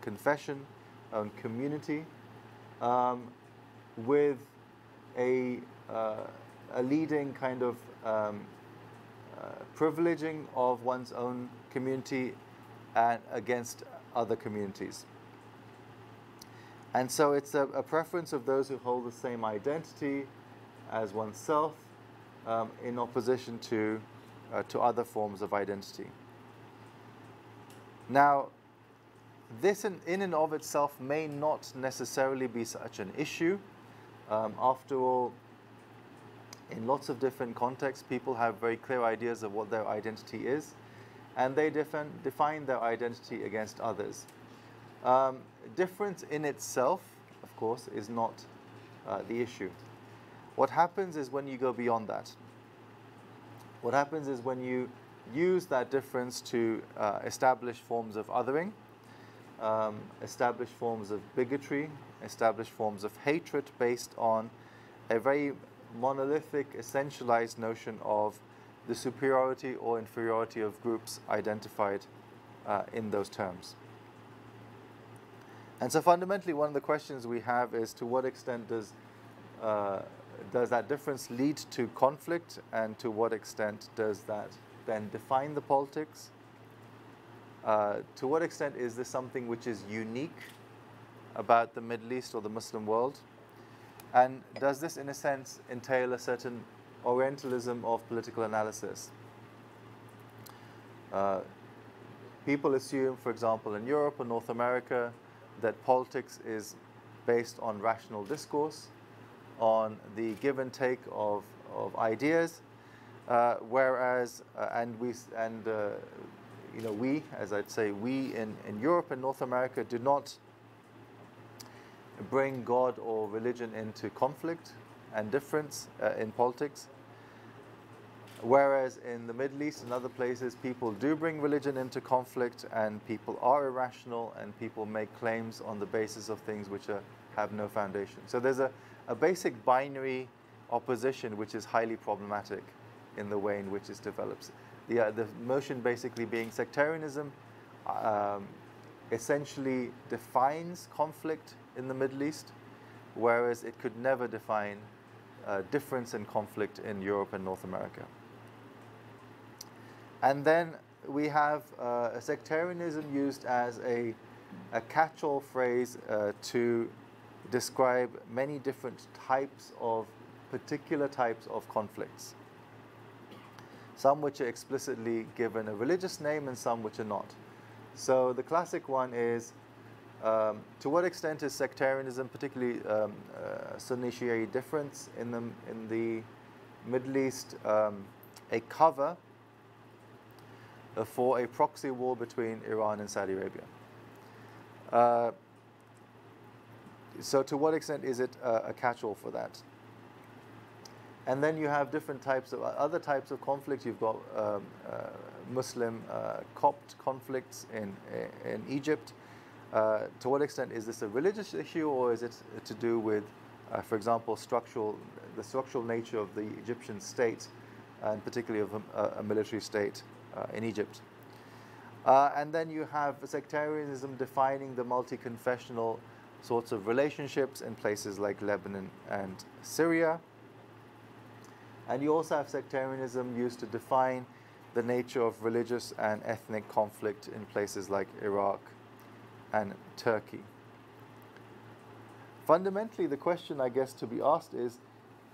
confession, own community, with a leading kind of privileging of one's own community and against other communities. And so it's a preference of those who hold the same identity as oneself in opposition to other forms of identity. Now, this in and of itself may not necessarily be such an issue. After all, in lots of different contexts, people have very clear ideas of what their identity is, and they define their identity against others. Difference in itself, of course, is not the issue. What happens is when you go beyond that. What happens is when you use that difference to establish forms of othering, establish forms of bigotry, establish forms of hatred based on a very monolithic, essentialized notion of the superiority or inferiority of groups identified in those terms. And so fundamentally, one of the questions we have is, to what extent does that difference lead to conflict, and to what extent does that then define the politics? To what extent is this something which is unique about the Middle East or the Muslim world? And does this, in a sense, entail a certain Orientalism of political analysis? People assume, for example, in Europe or North America, that politics is based on rational discourse, on the give and take of ideas, whereas, we, as I'd say, we in Europe and North America do not bring God or religion into conflict and difference in politics. Whereas in the Middle East and other places, people do bring religion into conflict, and people are irrational, and people make claims on the basis of things which have no foundation. So there's a basic binary opposition which is highly problematic in the way in which it develops. The notion basically being sectarianism essentially defines conflict in the Middle East, whereas it could never define difference and conflict in Europe and North America. And then we have a sectarianism used as a catch-all phrase to describe many different particular types of conflicts. Some which are explicitly given a religious name and some which are not. So the classic one is, to what extent is sectarianism, particularly Sunni-Shia difference in the Middle East, a cover for a proxy war between Iran and Saudi Arabia? So to what extent is it a catch-all for that? And then you have different types of other types of conflicts. You've got Muslim Copt conflicts in Egypt. To what extent is this a religious issue, or is it to do with, for example, the structural nature of the Egyptian state, and particularly of a military state in Egypt? And then you have sectarianism defining the multi-confessional sorts of relationships in places like Lebanon and Syria. And you also have sectarianism used to define the nature of religious and ethnic conflict in places like Iraq and Turkey. Fundamentally, the question, I guess, to be asked is,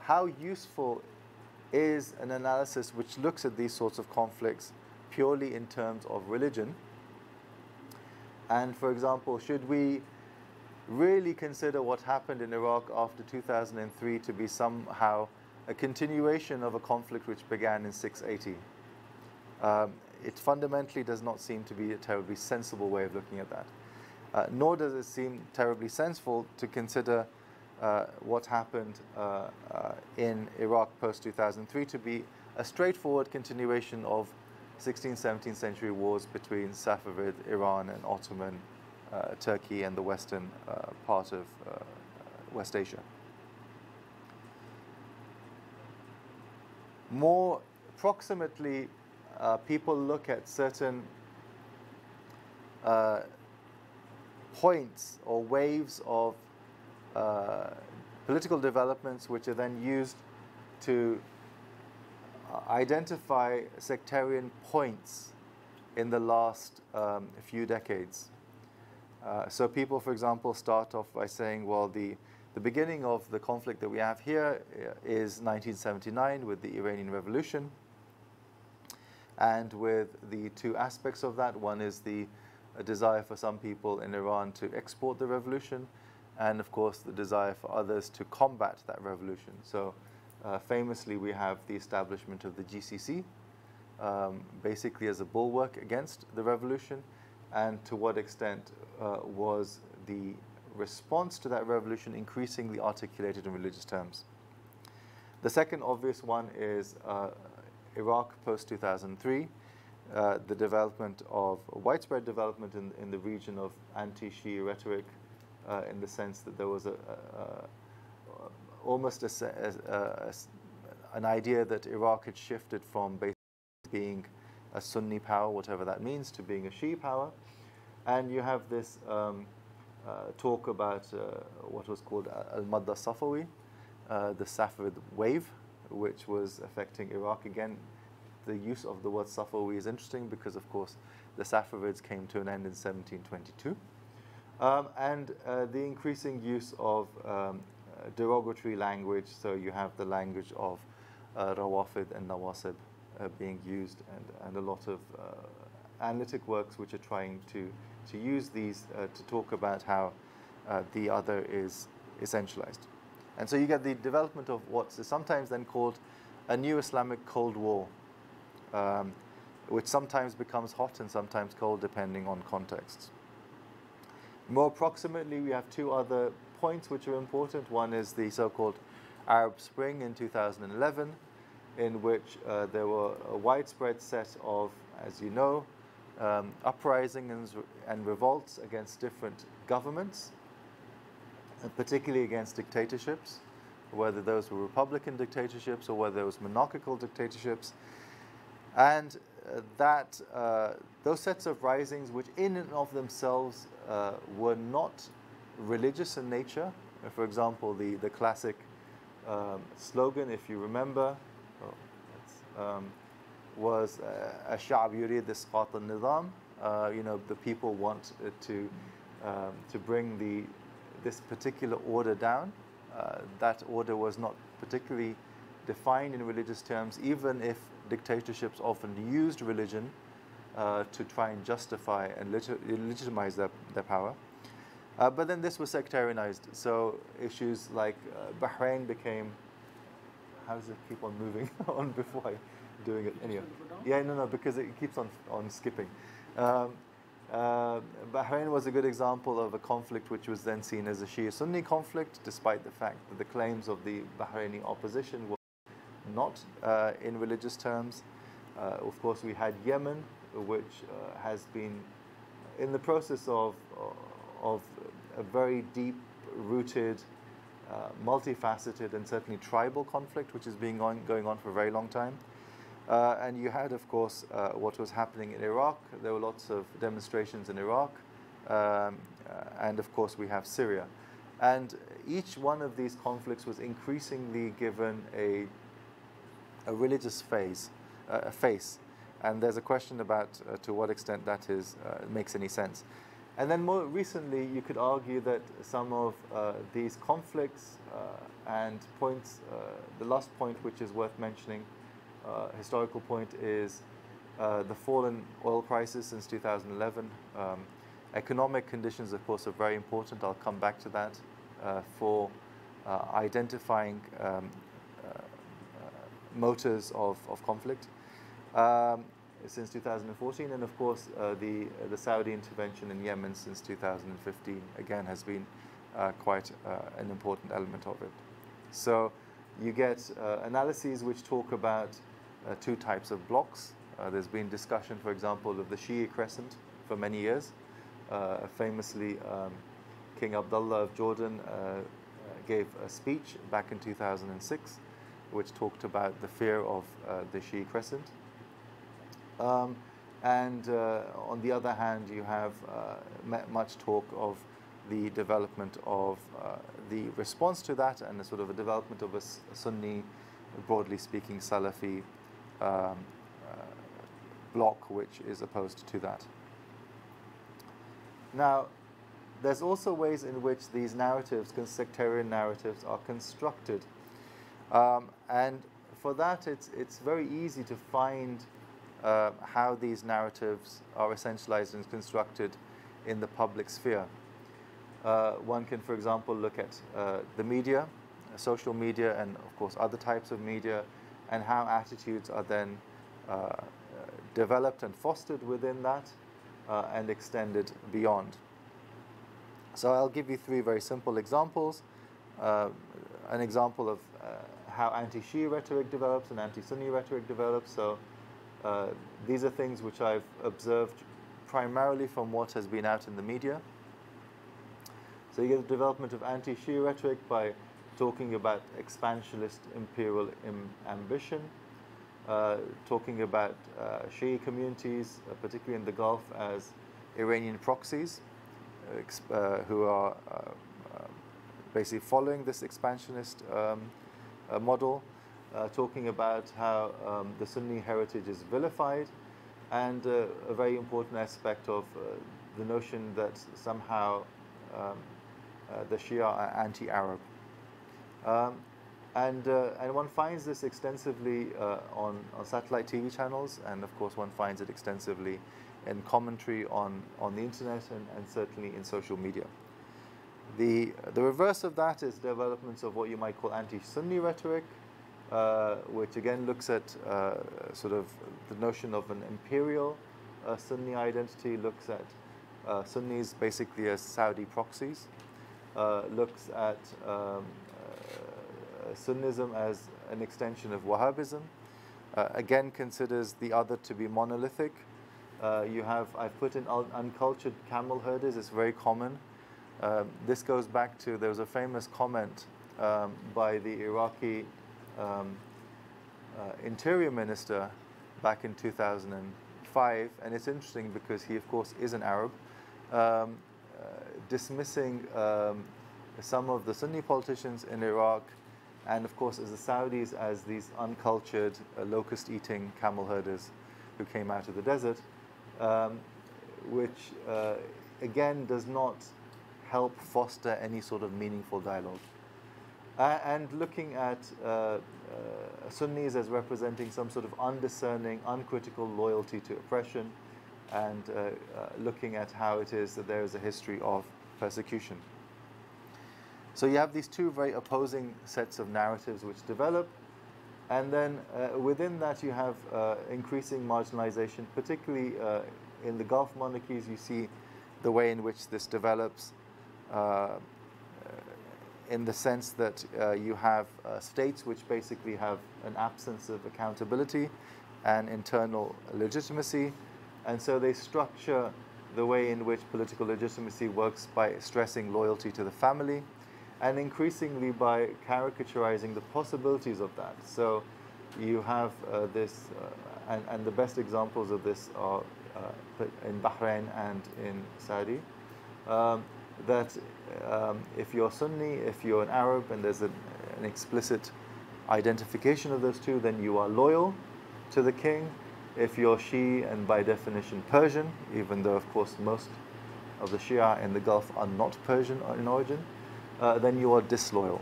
how useful is an analysis which looks at these sorts of conflicts purely in terms of religion? And, for example, should we really consider what happened in Iraq after 2003 to be somehow a continuation of a conflict which began in 680? It fundamentally does not seem to be a terribly sensible way of looking at that. Nor does it seem terribly sensible to consider what happened in Iraq post-2003 to be a straightforward continuation of 16th, 17th century wars between Safavid, Iran, and Ottoman Turkey and the western part of West Asia. More proximately, people look at certain points or waves of political developments which are then used to identify sectarian points in the last few decades. So people, for example, start off by saying, well, the beginning of the conflict that we have here is 1979 with the Iranian Revolution. And with the two aspects of that, one is the desire for some people in Iran to export the revolution, and of course the desire for others to combat that revolution. So famously we have the establishment of the GCC, basically as a bulwark against the revolution, and to what extent was the response to that revolution increasingly articulated in religious terms. The second obvious one is Iraq post-2003, the development of widespread development in the region of anti-Shia rhetoric, in the sense that there was almost an idea that Iraq had shifted from basically being a Sunni power, whatever that means, to being a Shia power. And you have this talk about what was called al-Madda Safawi, the Safavid wave, which was affecting Iraq. Again, the use of the word Safawi is interesting because, of course, the Safavids came to an end in 1722. And the increasing use of derogatory language, so you have the language of Rawafid and Nawasib being used, and a lot of analytic works which are trying to use these to talk about how the other is essentialized. And so you get the development of what's sometimes then called a new Islamic Cold War, which sometimes becomes hot and sometimes cold depending on contexts. More approximately, we have two other points which are important. One is the so-called Arab Spring in 2011, in which there were a widespread set of, as you know, uprisings and revolts against different governments, and particularly against dictatorships, whether those were republican dictatorships or whether it was monarchical dictatorships. And those sets of risings, which in and of themselves were not religious in nature. For example, the classic slogan, if you remember, was "Ash-Sha'b yurid isqat al-nizam." You know, the people want to bring this particular order down. That order was not particularly defined in religious terms, even if dictatorships often used religion to try and justify and legitimize their power. But then this was sectarianized. So issues like Bahrain became, how does it keep on moving on before I doing it? Anyway, yeah, no, because it keeps on skipping. Bahrain was a good example of a conflict which was then seen as a Shia-Sunni conflict, despite the fact that the claims of the Bahraini opposition were not in religious terms. Of course, we had Yemen, which has been in the process of a very deep-rooted, multifaceted, and certainly tribal conflict, which has been going on for a very long time. And you had, of course, what was happening in Iraq. There were lots of demonstrations in Iraq. And, of course, we have Syria. And each one of these conflicts was increasingly given a religious face. And there's a question about to what extent that makes any sense. And then more recently, you could argue that some of these conflicts and points, the last point which is worth mentioning, historical point, is the fall in oil prices since 2011. Economic conditions, of course, are very important. I'll come back to that for identifying motors of conflict since 2014, and of course the Saudi intervention in Yemen since 2015 again has been quite an important element of it. So you get analyses which talk about two types of blocks. There's been discussion, for example, of the Shia crescent for many years. Famously, King Abdullah of Jordan gave a speech back in 2006 which talked about the fear of the Shia crescent. And on the other hand, you have much talk of the development of the response to that, and a sort of a development of a Sunni, broadly speaking, Salafi bloc, which is opposed to that. Now, there's also ways in which these narratives, sectarian narratives, are constructed. And for that, it's very easy to find how these narratives are essentialized and constructed in the public sphere. One can, for example, look at the media, social media, and of course other types of media, and how attitudes are then developed and fostered within that and extended beyond. So I'll give you three very simple examples. An example of how anti-Shia rhetoric develops and anti-Sunni rhetoric develops. So these are things which I've observed primarily from what has been out in the media. So you get the development of anti-Shia rhetoric by talking about expansionist imperial ambition, talking about Shia communities, particularly in the Gulf, as Iranian proxies, who are basically following this expansionist model, talking about how the Sunni heritage is vilified, and a very important aspect of the notion that somehow the Shia are anti-Arab. And one finds this extensively on satellite TV channels, and of course one finds it extensively in commentary on the internet and certainly in social media. The reverse of that is developments of what you might call anti-Sunni rhetoric, which again looks at sort of the notion of an imperial Sunni identity, looks at Sunnis basically as Saudi proxies, looks at Sunnism as an extension of Wahhabism, again considers the other to be monolithic. I've put in uncultured camel herders, it's very common. This goes back to, there was a famous comment by the Iraqi Interior Minister back in 2005, and it's interesting because he of course is an Arab, dismissing some of the Sunni politicians in Iraq, and of course as the Saudis, as these uncultured locust-eating camel herders who came out of the desert, which again does not help foster any sort of meaningful dialogue. And looking at Sunnis as representing some sort of undiscerning, uncritical loyalty to oppression, and looking at how it is that there is a history of persecution. So you have these two very opposing sets of narratives which develop, and then within that you have increasing marginalization, particularly in the Gulf monarchies. You see the way in which this develops in the sense that you have states which basically have an absence of accountability and internal legitimacy, and so they structure the way in which political legitimacy works by stressing loyalty to the family, and increasingly by caricaturizing the possibilities of that. So you have this, and the best examples of this are in Bahrain and in Saudi, that if you're Sunni, if you're an Arab, and there's an explicit identification of those two, then you are loyal to the king. If you're Shia and by definition Persian, even though of course most of the Shia in the Gulf are not Persian in origin, then you are disloyal,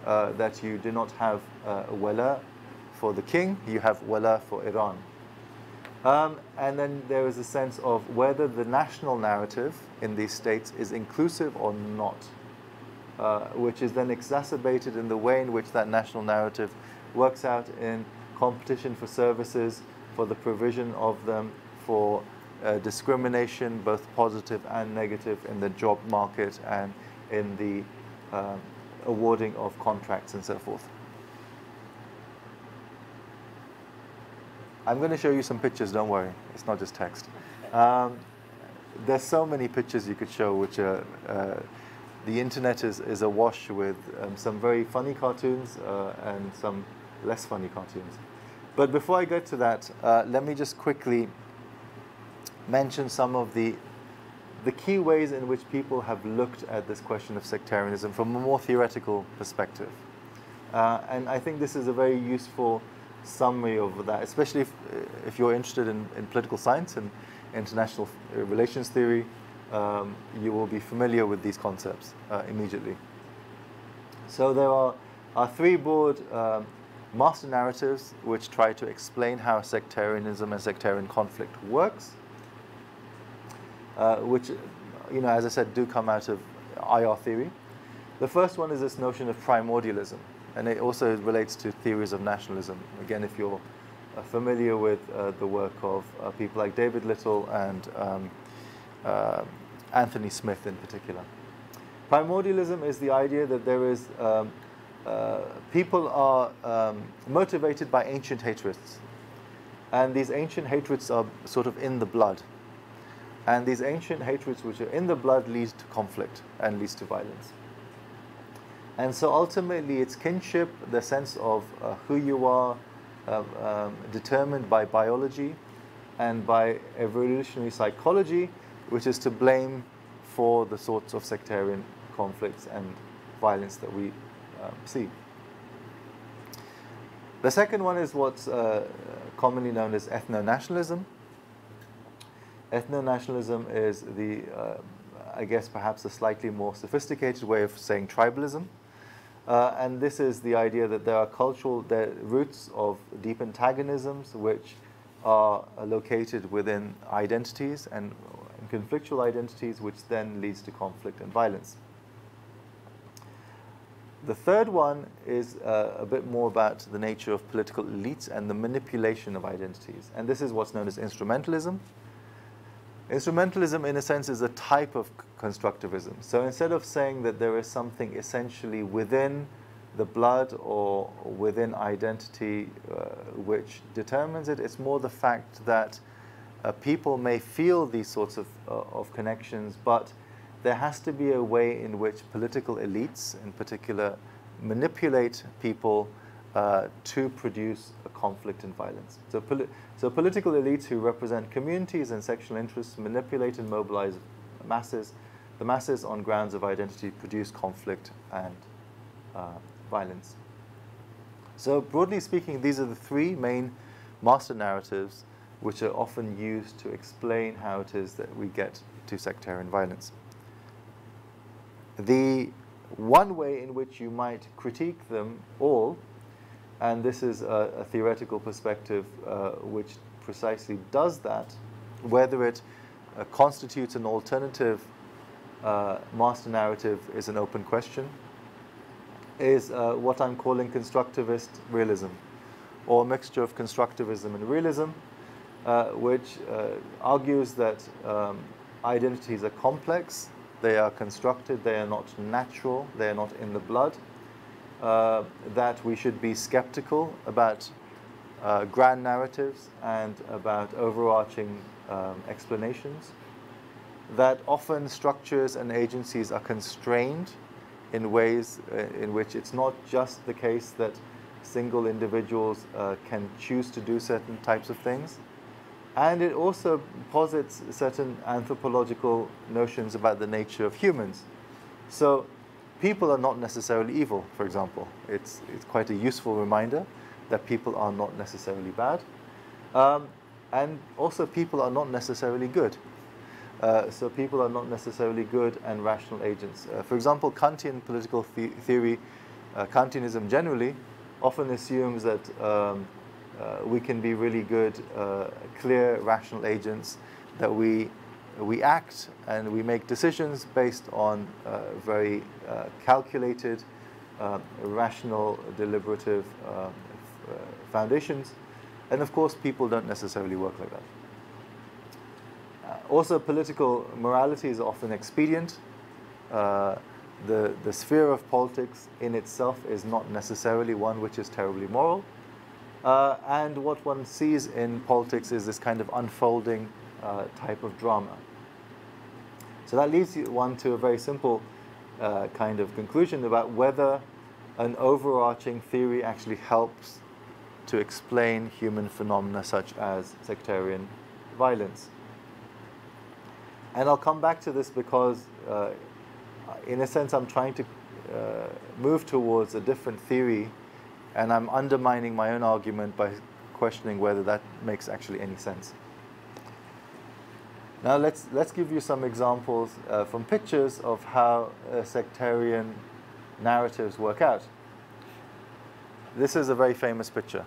that you do not have wala for the king, you have wala for Iran. And then there is a sense of whether the national narrative in these states is inclusive or not, which is then exacerbated in the way in which that national narrative works out in competition for services, for the provision of them, for discrimination, both positive and negative, in the job market and in the awarding of contracts and so forth. I'm going to show you some pictures, don't worry, it's not just text. There's so many pictures you could show, which are, the internet is awash with some very funny cartoons and some less funny cartoons. But before I get to that, let me just quickly mention some of the key ways in which people have looked at this question of sectarianism from a more theoretical perspective. And I think this is a very useful summary of that, especially if you're interested in political science and international relations theory. You will be familiar with these concepts immediately. So there are three broad master narratives which try to explain how sectarianism and sectarian conflict works, which, as I said, do come out of IR theory. The first one is this notion of primordialism, and it also relates to theories of nationalism. Again, if you're familiar with the work of people like David Little and Anthony Smith in particular. Primordialism is the idea that there is people are motivated by ancient hatreds, and these ancient hatreds are sort of in the blood, and these ancient hatreds which are in the blood leads to conflict and leads to violence. And so ultimately it's kinship, the sense of who you are, determined by biology and by evolutionary psychology, which is to blame for the sorts of sectarian conflicts and violence that we see. The second one is what's commonly known as ethno-nationalism. Ethno-nationalism is the, I guess perhaps a slightly more sophisticated way of saying tribalism. And this is the idea that there are roots of deep antagonisms which are located within identities and conflictual identities, which then leads to conflict and violence. The third one is a bit more about the nature of political elites and the manipulation of identities. And this is what's known as instrumentalism. Instrumentalism, in a sense, is a type of constructivism. So instead of saying that there is something essentially within the blood or within identity which determines it, it's more the fact that people may feel these sorts of connections, but there has to be a way in which political elites, in particular, manipulate people to produce a conflict and violence. So political elites who represent communities and sectional interests manipulate and mobilize masses. The masses, on grounds of identity, produce conflict and violence. So broadly speaking, these are the three main master narratives which are often used to explain how it is that we get to sectarian violence. The one way in which you might critique them all, and this is a theoretical perspective which precisely does that, whether it constitutes an alternative master narrative is an open question, is what I'm calling constructivist realism, or a mixture of constructivism and realism, which argues that identities are complex, they are constructed, they are not natural, they are not in the blood, that we should be skeptical about grand narratives and about overarching explanations, that often structures and agencies are constrained in ways in which it's not just the case that single individuals can choose to do certain types of things. And it also posits certain anthropological notions about the nature of humans. So people are not necessarily evil, for example. It's quite a useful reminder that people are not necessarily bad. And also people are not necessarily good. So people are not necessarily good and rational agents. For example, Kantian political theory, Kantianism generally, often assumes that we can be really good, clear, rational agents, that we act and we make decisions based on very calculated, rational, deliberative foundations. And of course, people don't necessarily work like that. Also, political morality is often expedient. The sphere of politics in itself is not necessarily one which is terribly moral. And what one sees in politics is this kind of unfolding type of drama. So that leads one to a very simple kind of conclusion about whether an overarching theory actually helps to explain human phenomena such as sectarian violence. And I'll come back to this because, in a sense, I'm trying to move towards a different theory, and I'm undermining my own argument by questioning whether that makes actually any sense. Now let's give you some examples from pictures of how sectarian narratives work out. This is a very famous picture.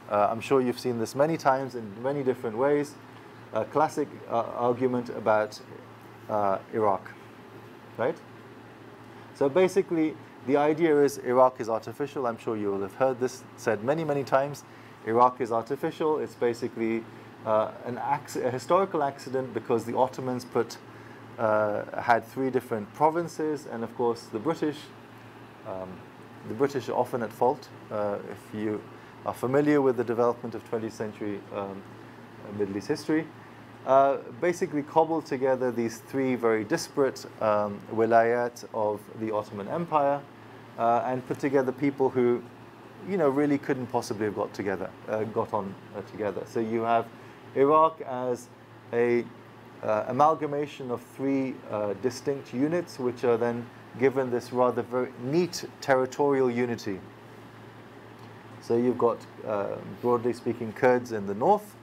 I'm sure you've seen this many times in many different ways. A classic argument about Iraq, right? So basically, the idea is Iraq is artificial. I'm sure you will have heard this said many, many times. Iraq is artificial. It's basically a historical accident because the Ottomans had 3 different provinces, and of course the British are often at fault. If you are familiar with the development of 20th century Middle East history, basically cobbled together these 3 very disparate wilayat of the Ottoman Empire, and put together people who, really couldn't possibly have got on together. So you have Iraq as a amalgamation of 3 distinct units, which are then given this rather very neat territorial unity. So you've got, broadly speaking, Kurds in the north,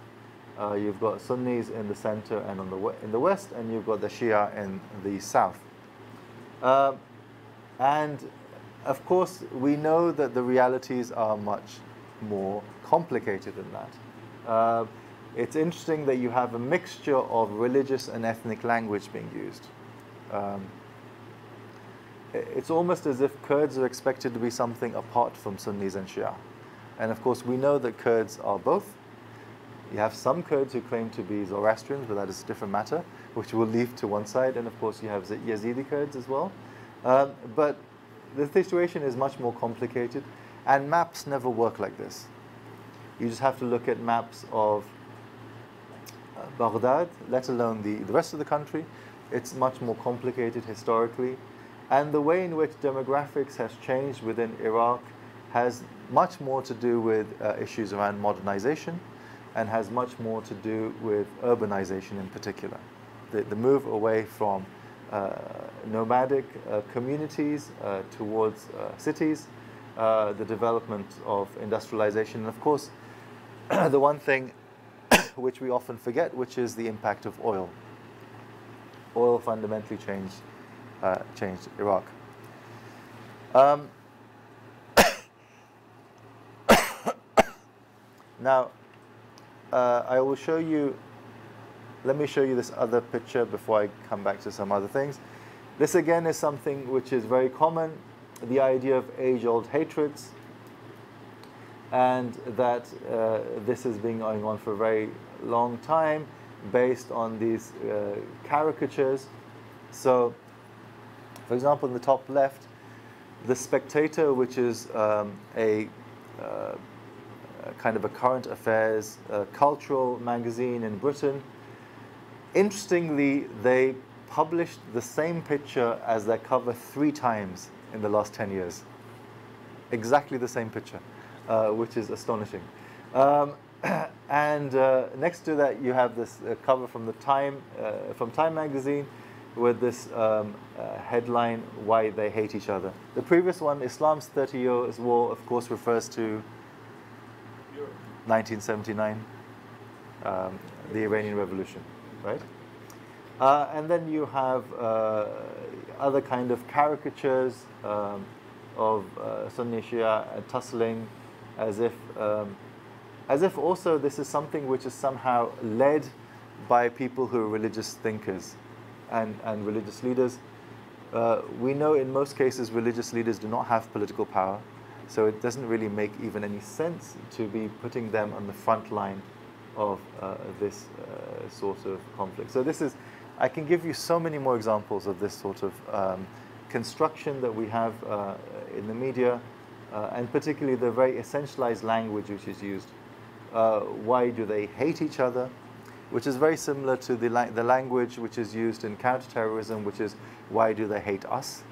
you've got Sunnis in the center and in the west, and you've got the Shia in the south. And of course, we know that the realities are much more complicated than that. It's interesting that you have a mixture of religious and ethnic language being used. It's almost as if Kurds are expected to be something apart from Sunnis and Shia. And of course, we know that Kurds are both. You have some Kurds who claim to be Zoroastrians, but that is a different matter, which we'll leave to one side. And of course, you have Yazidi Kurds as well. But the situation is much more complicated, and maps never work like this. You just have to look at maps of Baghdad, let alone the rest of the country. It's much more complicated historically. And the way in which demographics has changed within Iraq has much more to do with issues around modernization, and has much more to do with urbanization in particular. The move away from nomadic communities towards cities, the development of industrialization, and of course, the one thing which we often forget, which is the impact of oil. Oil fundamentally changed Iraq. Now, I will show you, let me show you this other picture before I come back to some other things. This again is something which is very common, the idea of age-old hatreds, and that this has been going on for a very long time based on these caricatures. So, for example, in the top left, The Spectator, which is kind of a current affairs cultural magazine in Britain. Interestingly, they published the same picture as their cover 3 times in the last 10 years. Exactly the same picture, which is astonishing. And next to that, you have this cover from the Time magazine, with this headline, "Why They Hate Each Other." The previous one, "Islam's 30 Years War," of course refers to 1979, the Iranian Revolution, right? And then you have other kind of caricatures of Sunni Shia tussling, as if also this is something which is somehow led by people who are religious thinkers and religious leaders. We know in most cases religious leaders do not have political power, so it doesn't really make even any sense to be putting them on the front line of this sort of conflict. So this is, I can give you so many more examples of this sort of construction that we have in the media, and particularly the very essentialized language which is used. Why do they hate each other? Which is very similar to the language which is used in counterterrorism, which is, why do they hate us?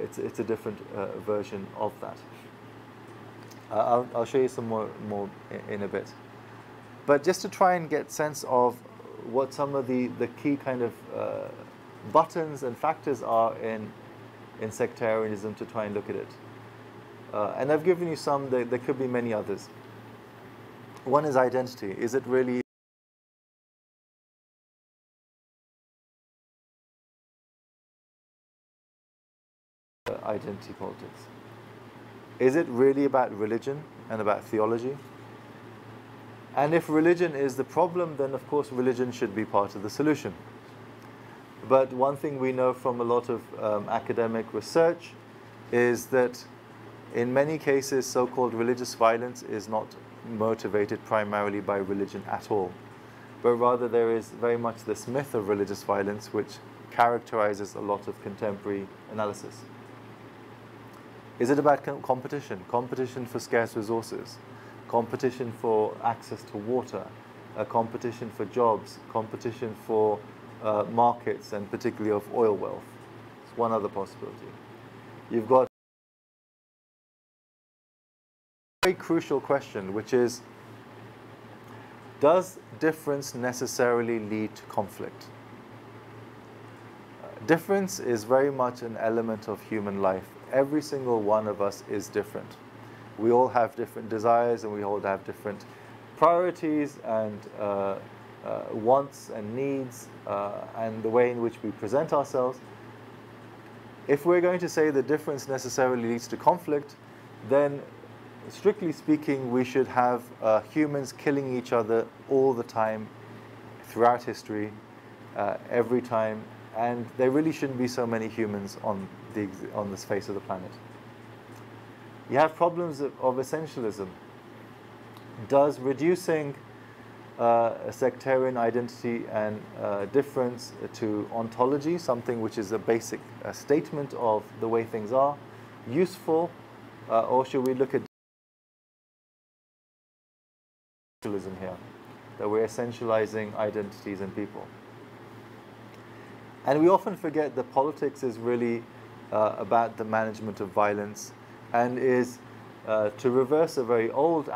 It's a different version of that. I'll show you some more in a bit. But just to try and get sense of what some of the key kind of buttons and factors are in sectarianism to try and look at it. And I've given you some, there could be many others. One is identity. Is it really identity politics? Is it really about religion and about theology? And if religion is the problem, then of course religion should be part of the solution. But one thing we know from a lot of academic research is that in many cases so-called religious violence is not motivated primarily by religion at all, but rather there is very much this myth of religious violence which characterizes a lot of contemporary analysis. Is it about competition? Competition for scarce resources, competition for access to water, a competition for jobs, competition for markets, and particularly of oil wealth. It's one other possibility. You've got a very crucial question, which is, does difference necessarily lead to conflict? Difference is very much an element of human life. Every single one of us is different. We all have different desires, and we all have different priorities and wants and needs, and the way in which we present ourselves. If we're going to say that difference necessarily leads to conflict, then strictly speaking, we should have humans killing each other all the time, throughout history, every time, and there really shouldn't be so many humans on this face of the planet. You have problems of essentialism. Does reducing a sectarian identity and difference to ontology, something which is a basic statement of the way things are, useful, or should we look at essentialism here, that we're essentializing identities and people? And we often forget that politics is really about the management of violence, and is to reverse a very old